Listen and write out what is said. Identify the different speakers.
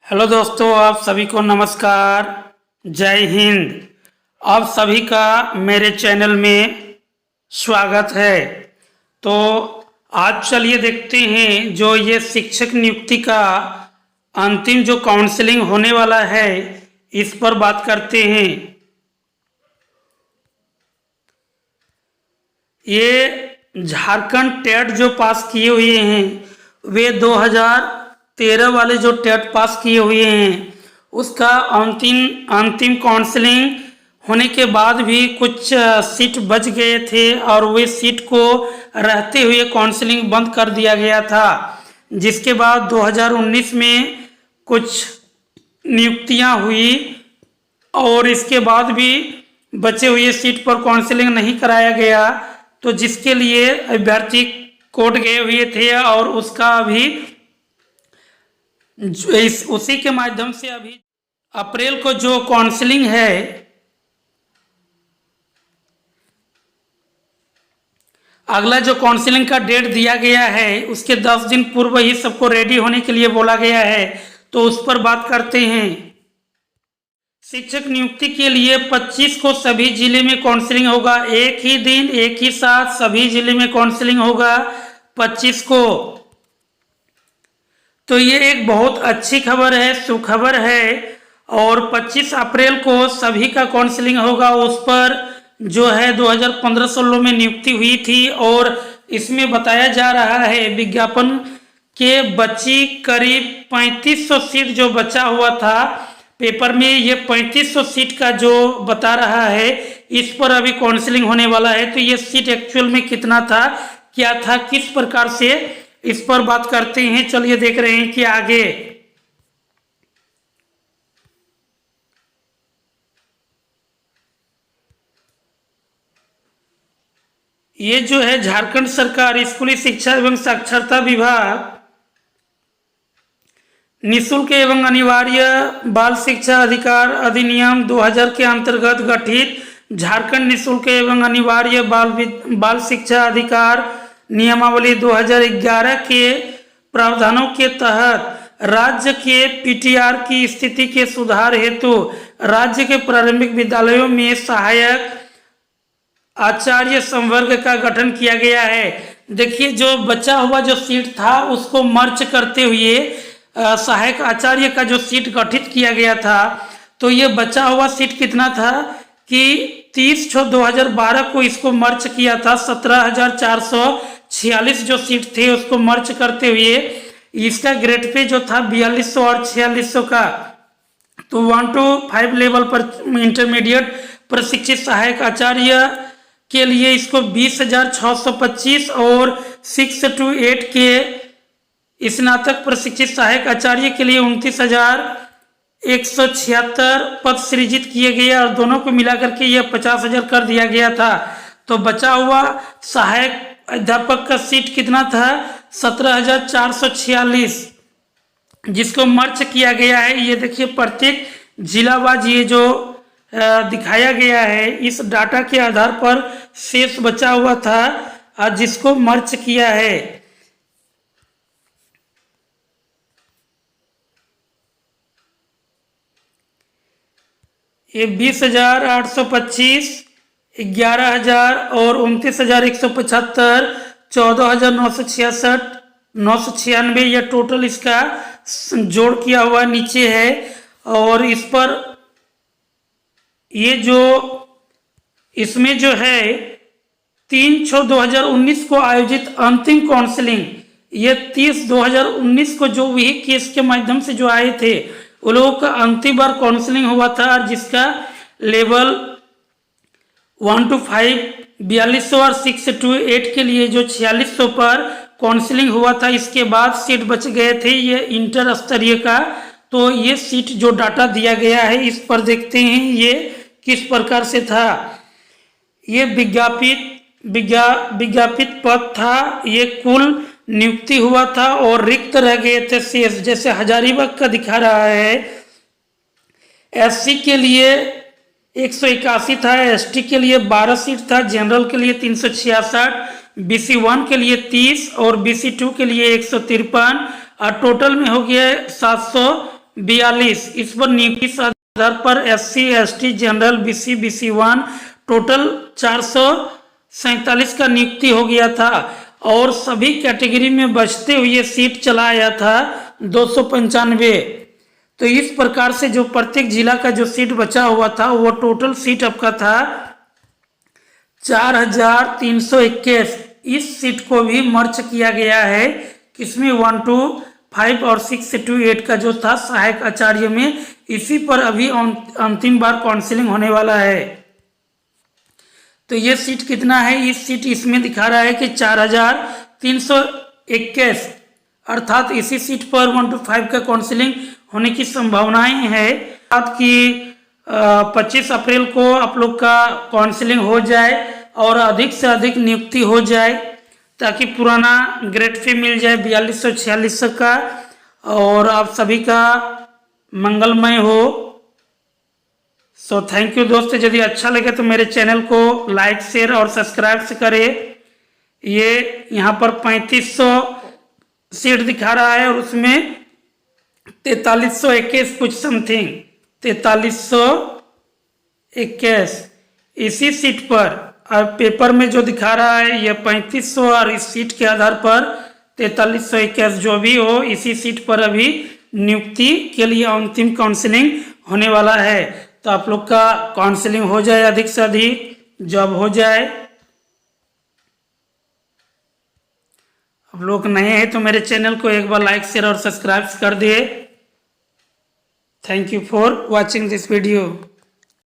Speaker 1: Hello दोस्तों, आप सभी को नमस्कार। जय हिंद। आप सभी का मेरे चैनल में स्वागत है। तो आज चलिए देखते हैं जो ये शिक्षक नियुक्ति का अंतिम जो काउंसलिंग होने वाला है इस पर बात करते हैं। ये झारखंड टेट जो पास किए हुए हैं वे 2013 वाले जो टेट पास किए हुए हैं उसका अंतिम काउंसलिंग होने के बाद भी कुछ सीट बच गए थे और वे सीट को रहते हुए काउंसलिंग बंद कर दिया गया था, जिसके बाद 2019 में कुछ नियुक्तियां हुई और इसके बाद भी बचे हुए सीट पर काउंसलिंग नहीं कराया गया, तो जिसके लिए अभ्यर्थी कोर्ट गए हुए थे और उसका अभी उसी के माध्यम से अभी अप्रैल को जो काउंसलिंग है अगला जो काउंसलिंग का डेट दिया गया है उसके 10 दिन पूर्व ही सबको रेडी होने के लिए बोला गया है, तो उस पर बात करते हैं। शिक्षक नियुक्ति के लिए 25 को सभी जिले में काउंसलिंग होगा। एक ही दिन एक ही साथ सभी जिले में काउंसलिंग होगा 25 को। तो ये एक बहुत अच्छी खबर है, सुखबर है। और 25 अप्रैल को सभी का काउंसलिंग होगा। उस पर जो है 2015-16 में नियुक्ति हुई थी और इसमें बताया जा रहा है विज्ञापन के बची करीब 3500 सीट जो बचा हुआ था पेपर में, ये 3500 सीट का जो बता रहा है इस पर अभी काउंसलिंग होने वाला है। तो ये सीट एक्चुअल में कितना था, क्या था, किस प्रकार से, इस पर बात करते हैं। चलिए देख रहे हैं कि आगे ये जो है झारखंड सरकार स्कूली शिक्षा एवं साक्षरता विभाग निःशुल्क एवं अनिवार्य बाल शिक्षा अधिकार अधिनियम 2000 के अंतर्गत गठित झारखंड निःशुल्क एवं अनिवार्य बाल शिक्षा अधिकार नियमावली 2011 के प्रावधानों के तहत राज्य के पीटीआर की स्थिति के सुधार हेतु राज्य के प्रारंभिक विद्यालयों में सहायक आचार्य संवर्ग का गठन किया गया है। देखिए, जो बचा हुआ जो सीट था उसको मर्ज करते हुए सहायक आचार्य का जो सीट गठित किया गया था, तो ये बचा हुआ सीट कितना था कि 30/6/2012 को इसको मर्ज किया था। 17,446 जो सीट थे उसको मर्ज करते हुए इसका ग्रेड पे जो था 4200 और 4600 का, तो 1 to 5 लेवल पर इंटरमीडिएट प्रशिक्षित सहायक आचार्य के लिए इसको 20,625 और 6 to 8 के स्नातक प्रशिक्षित सहायक आचार्य के लिए 29,176 पद सृजित किए गए और दोनों को मिलाकर के यह 50,000 कर दिया गया था। तो बचा हुआ सहायक अध्यापक का सीट कितना था, 17,446, जिसको मर्ज किया गया है। ये देखिए प्रत्येक जिलावाज ये जो दिखाया गया है इस डाटा के आधार पर शेष बचा हुआ था और जिसको मर्ज किया है। ये 20,825, 11,000 और 29,175, 14,966, 996 यह टोटल इसका जोड़ किया हुआ नीचे है। और इस पर ये जो इसमें जो है 3/6/2019 को आयोजित अंतिम काउंसलिंग, ये 30/2019 को जो वही केस के माध्यम से जो आए थे वो लोगों का अंतिम बार काउंसलिंग हुआ था और जिसका लेवल 1 to 5 4200 और 6 to 8 के लिए जो 4600 पर काउंसलिंग हुआ था। इसके बाद सीट बच गए थे ये इंटर स्तरीय का। तो ये सीट जो डाटा दिया गया है इस पर देखते हैं ये किस प्रकार से था। ये विज्ञापित पद था, ये कुल नियुक्ति हुआ था और रिक्त रह गए थे शेष, जैसे हजारीबाग का दिखा रहा है। एससी के लिए 181 था, एसटी के लिए 12 सीट था, जनरल के लिए 366, BC 1 के लिए 30 और BC 2 के लिए 153 और टोटल में हो गया 700 42। इस पर नियुक्ति इस आधार पर SC ST general BC BC1 total 447 का नियुक्ति हो गया था और सभी कैटेगरी में बचते हुए सीट चला आया था 295। तो इस प्रकार से जो प्रत्येक जिला का जो सीट बचा हुआ था वो टोटल सीट आपका था 4321। इस सीट को भी मर्ज किया गया है किसमें 1 to 5 और 6 to 8 का जो था सहायक आचार्य में। इसी पर अभी अंतिम बार काउंसलिंग होने वाला है। तो ये सीट कितना है, इस सीट इसमें दिखा रहा है कि 4321, अर्थात इसी सीट पर 1 to 5 का काउंसलिंग होने की संभावनाएं है। कि 25 अप्रैल को आप लोग का काउंसलिंग हो जाए और अधिक से अधिक नियुक्ति हो जाए ताकि पुराना ग्रेड फी मिल जाए 4246 का और आप सभी का मंगलमय हो। सो थैंक यू दोस्तों, यदि अच्छा लगे तो मेरे चैनल को लाइक शेयर और सब्सक्राइब से करें। ये यहाँ पर 3500 सीट दिखा रहा है और उसमें 4321 कुछ समथिंग 4321 इसी सीट पर। और पेपर में जो दिखा रहा है ये 3500 और इस सीट के आधार पर 4321 जो भी हो इसी सीट पर अभी नियुक्ति के लिए अंतिम काउंसलिंग होने वाला है। तो आप लोग का काउंसलिंग हो जाए, अधिक से अधिक जॉब हो जाए। आप लोग नए हैं तो मेरे चैनल को एक बार लाइक शेयर और सब्सक्राइब कर दिए। Thank you for watching this video.